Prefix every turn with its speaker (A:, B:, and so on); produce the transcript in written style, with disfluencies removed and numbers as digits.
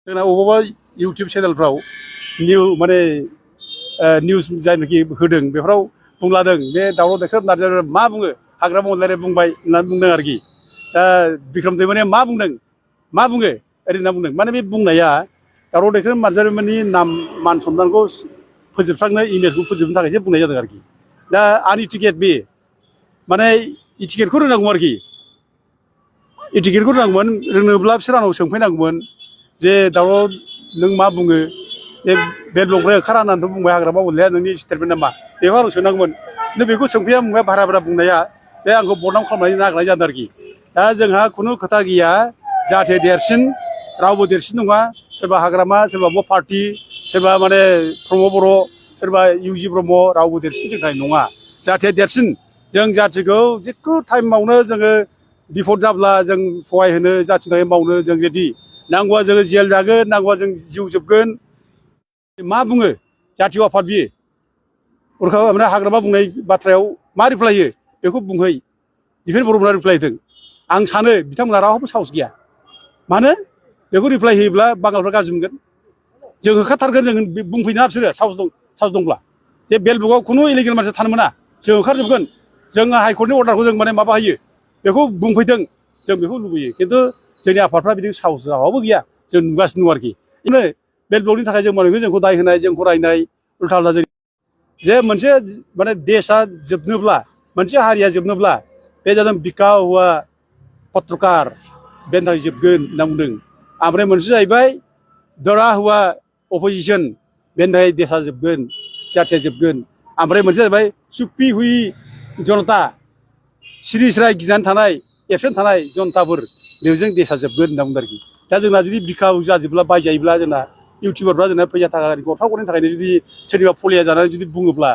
A: जोंना अबावबा इउटुब चेनेलफ्राव माने निउस जायनाखि होदों बेफोराव बुंलादों बे दावराव देख्रेब नार्जारिया मा बुङो हाग्रामा अनलायनाय बुंबाय होननानै बुंदों आरोखि दा बिक्रम दैमारिया मा बुंदों मा बुङो ओरै होनना बुंदों माने बे बुंनाया दावराव देख्रेब नार्जारिमोननि नाम मान सनमानखौ फोजोबस्रांनो इमेजखौ फोजोबनो थाखायसो बुंनाय जादों आरोखि दा आनइटिकेट बे माने इटिकेटखौ रोंनांगौ आरोखि इटिकेटखौ रोंनोब्ला बिसोर आंनाव सोंफैनांगौमोन जे दावराव नों मा बुङो बे ब्लगनिफ्राय ओंखारा होननानैथ' बुंबाय हाग्रामा अनलाया नोंनि स्टेटमेन्ट नामा बेखौ आं सोंनांगौमोन खिन्थु बेखौ सोंफैया बुंबाय भारा भारा बुंनाया बे आंखौ बदनाम खालामनानै नागारनाय जादों आरोखि दा जोंहा खुनु खोथा गैया जाहाथे देरसिन रावबो देरसिन नङा सोरबा हाग्रामा सोरबा पार्टि सोरबा माने प्रमद बर' सोरबा इउजि ब्रह्म रावबो देरसिन जोंनि थाखाय नङा जाहाथे देरसिन जों जाथिखौ जिखुनु टाइमावनो जोङो बिफद जाब्ला जों सहाय होनो जाथिनि थाखाय मावनो जों रेडि नांगौबा जोङो जेल जागोन नांगौबा जों जिउ जोबगोन मा बुङो जातीय आफाद बियो उरखा माने हाग्रामा बुंनाय बाथ्रायाव मा रिप्लाय होयो बेखौ बुंहै दिफेन बर'मोनहा रिप्लाय होदों आं सानो बिथांमोनहा रावबो साहस गैया मानो बेखौ रिप्लाय होयोब्ला बांगालफ्रा गाज्रि मोनगोन जों होखारथारगोन जों बुंफैना बिसोरो साहस दंब्ला जे बेलबुकआव खुनु इलिगेल मानसि थानो मोना जों होखारजोबगोन जोङो हाइकर्टनि अर्डारखौ जों माने माबा होयो बेखौ बुंफैदों जों बेखौ लुबैयो खिन्थु जोंनि आफादफ्रा बिदि साहस रावबो गैया जों नुगासिनो दं आरोखि बिदिनो बेलबुकनि थाखाय जों माने जोंखौ दाय होनाय जोंखौ रायनाय उल्था उल्था जों जे मोनसे माने देशआ जोबनोब्ला मोनसे हारिया जोबनोब्ला बे जादों बिखा हुआ पत्रकार बेनि थाखाय जोबगोन होनना बुंदों ओमफ्राय मोनसे जाहैबाय दरा हुआ अपोजिशन बेनि थाखाय देशआ जोबगोन जाथिया जोबगोन ओमफ्राय मोनसे जाहैबाय चुप्पि हुई जनता सिरि सिराय गिनानै थानाय एक्सन थानाय जनताफोर बेजों देशआ जोबगोन होनना बुंदों आरोखि दा जोंना जुदि बिखा जाजोबब्ला बायजायोब्ला जोंना इउटुबारफ्रा जोंना फैसा थाखा गरफा गरनैनि थाखायनो जुदि सोरनिबा फलिया जानानै जुदि बुङोब्ला